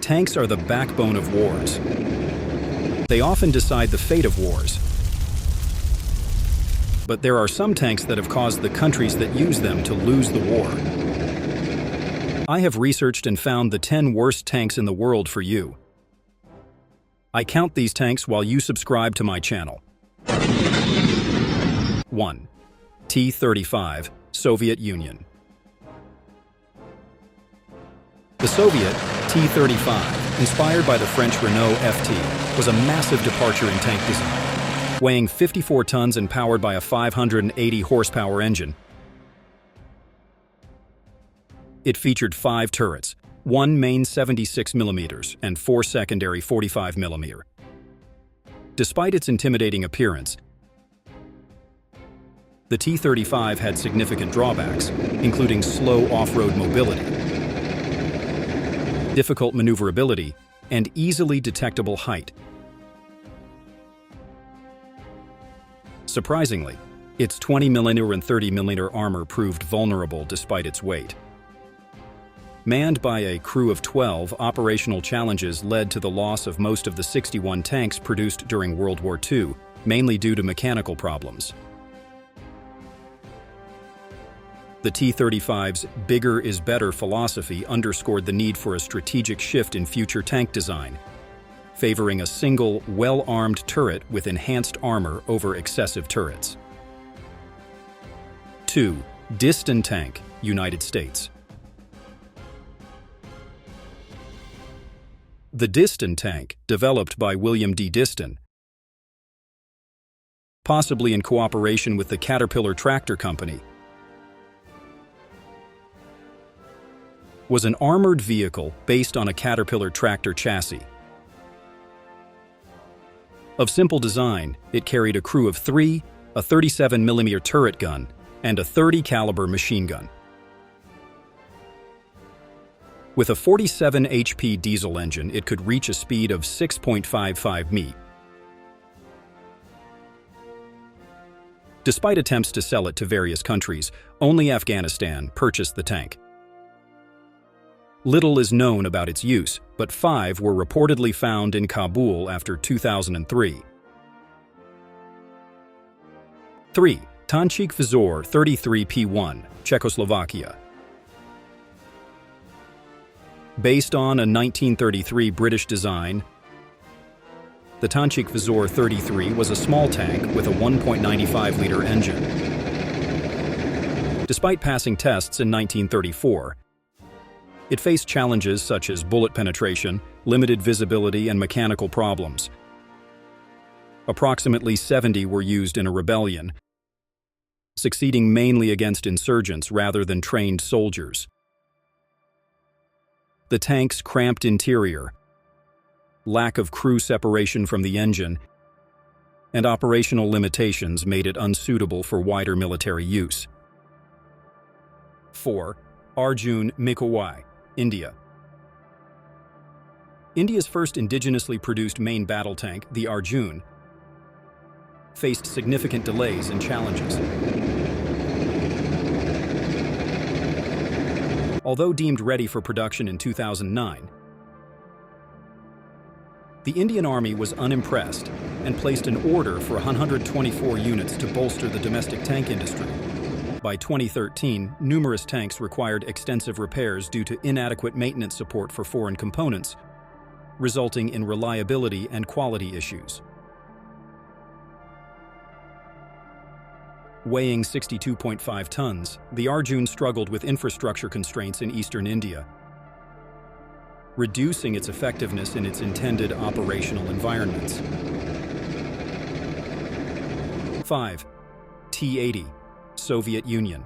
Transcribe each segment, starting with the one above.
Tanks are the backbone of wars. They often decide the fate of wars. But there are some tanks that have caused the countries that use them to lose the war. I have researched and found the 10 worst tanks in the world for you. I count these tanks while you subscribe to my channel. 1. T-35, Soviet Union. The Soviet T-35, inspired by the French Renault FT, was a massive departure in tank design. Weighing 54 tons and powered by a 580 horsepower engine, it featured 5 turrets, 1 main 76mm and 4 secondary 45mm. Despite its intimidating appearance, the T-35 had significant drawbacks, including slow off-road mobility, difficult maneuverability, and easily detectable height. Surprisingly, its 20mm and 30mm armor proved vulnerable despite its weight. Manned by a crew of 12, operational challenges led to the loss of most of the 61 tanks produced during World War II, mainly due to mechanical problems. The T-35's "bigger is better" philosophy underscored the need for a strategic shift in future tank design, favoring a single, well-armed turret with enhanced armor over excessive turrets. 2. Diston tank, United States. The Diston tank, developed by William D. Diston, possibly in cooperation with the Caterpillar Tractor Company, was an armored vehicle based on a Caterpillar tractor chassis. Of simple design, it carried a crew of 3, a 37mm turret gun, and a 30 caliber machine gun. With a 47 HP diesel engine, it could reach a speed of 6.55 mph. Despite attempts to sell it to various countries, only Afghanistan purchased the tank. Little is known about its use, but 5 were reportedly found in Kabul after 2003. 3. Tanik Vzor 33P1, Czechoslovakia. Based on a 1933 British design, the Tanik Vzor 33 was a small tank with a 1.95-liter engine. Despite passing tests in 1934, it faced challenges such as bullet penetration, limited visibility, and mechanical problems. Approximately 70 were used in a rebellion, succeeding mainly against insurgents rather than trained soldiers. The tank's cramped interior, lack of crew separation from the engine, and operational limitations made it unsuitable for wider military use. 4. Arjun MBT, India. India's first indigenously produced main battle tank, the Arjun, faced significant delays and challenges. Although deemed ready for production in 2009, the Indian Army was unimpressed and placed an order for 124 units to bolster the domestic tank industry. By 2013, numerous tanks required extensive repairs due to inadequate maintenance support for foreign components, resulting in reliability and quality issues. Weighing 62.5 tons, the Arjun struggled with infrastructure constraints in eastern India, reducing its effectiveness in its intended operational environments. 5. T-80, Soviet Union.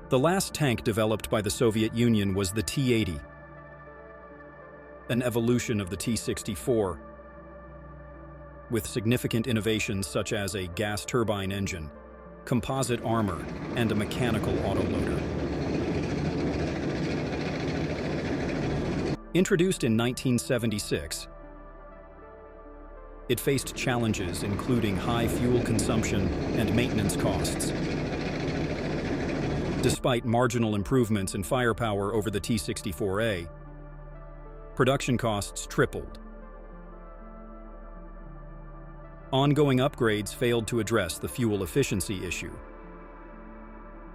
The last tank developed by the Soviet Union was the T-80, an evolution of the T-64, with significant innovations such as a gas turbine engine, composite armor, and a mechanical autoloader. Introduced in 1976, it faced challenges including high fuel consumption and maintenance costs. Despite marginal improvements in firepower over the T-64A, production costs tripled. Ongoing upgrades failed to address the fuel efficiency issue,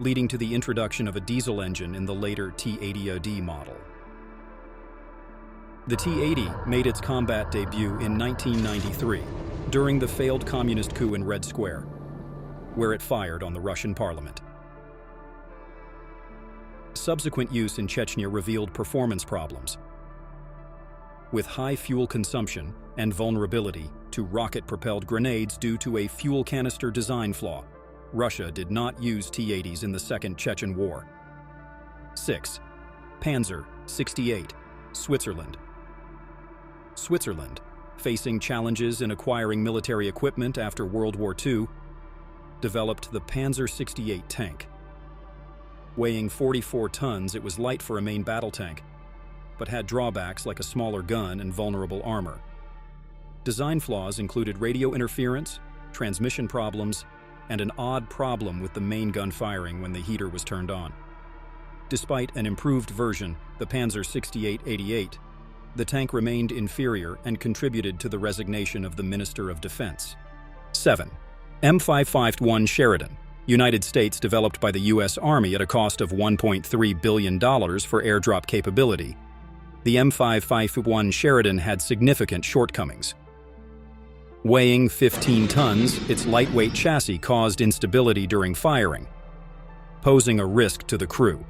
leading to the introduction of a diesel engine in the later T-80D model. The T-80 made its combat debut in 1993 during the failed communist coup in Red Square, where it fired on the Russian parliament. Subsequent use in Chechnya revealed performance problems, with high fuel consumption and vulnerability to rocket-propelled grenades due to a fuel canister design flaw. Russia did not use T-80s in the Second Chechen War. 6. Panzer 68, Switzerland. Switzerland, facing challenges in acquiring military equipment after World War II, developed the Panzer 68 tank. Weighing 44 tons, it was light for a main battle tank, but had drawbacks like a smaller gun and vulnerable armor. Design flaws included radio interference, transmission problems, and an odd problem with the main gun firing when the heater was turned on. Despite an improved version, the Panzer 68-88, the tank remained inferior and contributed to the resignation of the Minister of Defense. 7. M551 Sheridan, United States, developed by the U.S. Army at a cost of $1.3 billion for airdrop capability. The M551 Sheridan had significant shortcomings. Weighing 15 tons, its lightweight chassis caused instability during firing, posing a risk to the crew.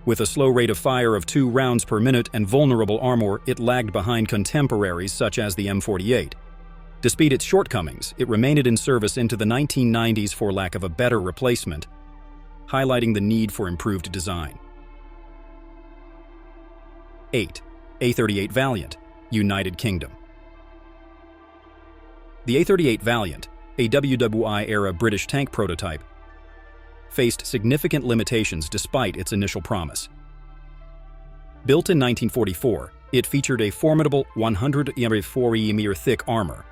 With a slow rate of fire of 2 rounds per minute and vulnerable armor, it lagged behind contemporaries such as the M48. Despite its shortcomings, it remained in service into the 1990s for lack of a better replacement, highlighting the need for improved design. 8. A38 Valiant, United Kingdom. The A38 Valiant, a WWI-era British tank prototype, faced significant limitations despite its initial promise. Built in 1944, it featured a formidable 104 mm thick armor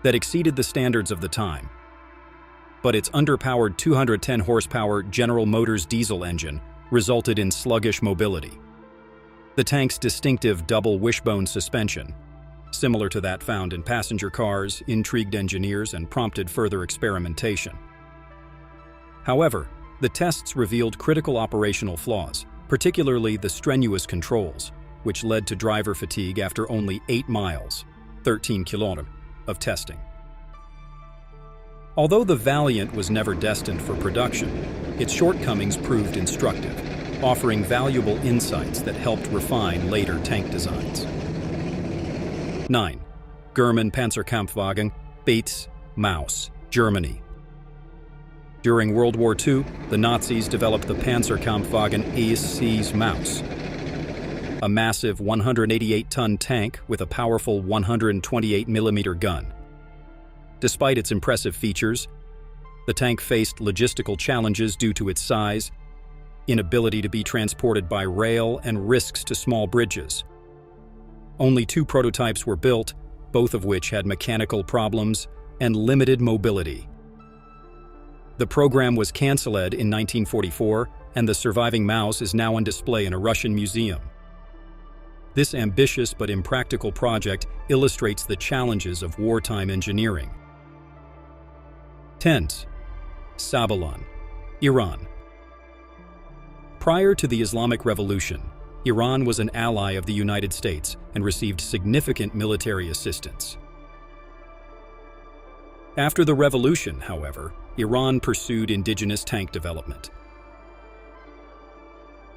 that exceeded the standards of the time. But its underpowered 210 horsepower General Motors diesel engine resulted in sluggish mobility. The tank's distinctive double wishbone suspension, similar to that found in passenger cars, intrigued engineers and prompted further experimentation. However, the tests revealed critical operational flaws, particularly the strenuous controls, which led to driver fatigue after only 8 miles, 13 kilometers, of testing. Although the Valiant was never destined for production, its shortcomings proved instructive, offering valuable insights that helped refine later tank designs. 9. German Panzerkampfwagen, VIII, Maus, Germany. During World War II, the Nazis developed the Panzerkampfwagen VIII Maus, a massive 188-ton tank with a powerful 128mm gun. Despite its impressive features, the tank faced logistical challenges due to its size, inability to be transported by rail, and risks to small bridges. Only 2 prototypes were built, both of which had mechanical problems and limited mobility. The program was cancelled in 1944, and the surviving Maus is now on display in a Russian museum. This ambitious but impractical project illustrates the challenges of wartime engineering. 10. Sabalan, Iran. Prior to the Islamic Revolution, Iran was an ally of the United States and received significant military assistance. After the revolution, however, Iran pursued indigenous tank development.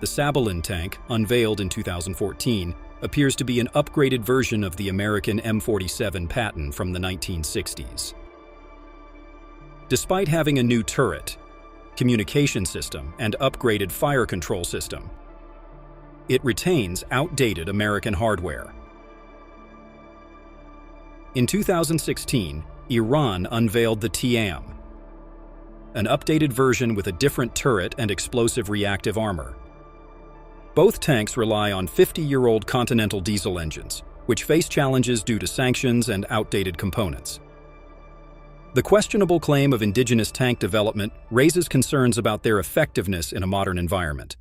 The Sabalan tank, unveiled in 2014, appears to be an upgraded version of the American M47 Patton from the 1960s. Despite having a new turret, communication system, and upgraded fire control system, it retains outdated American hardware. In 2016, Iran unveiled the TAM, an updated version with a different turret and explosive reactive armor. Both tanks rely on 50-year-old Continental diesel engines, which face challenges due to sanctions and outdated components. The questionable claim of indigenous tank development raises concerns about their effectiveness in a modern environment.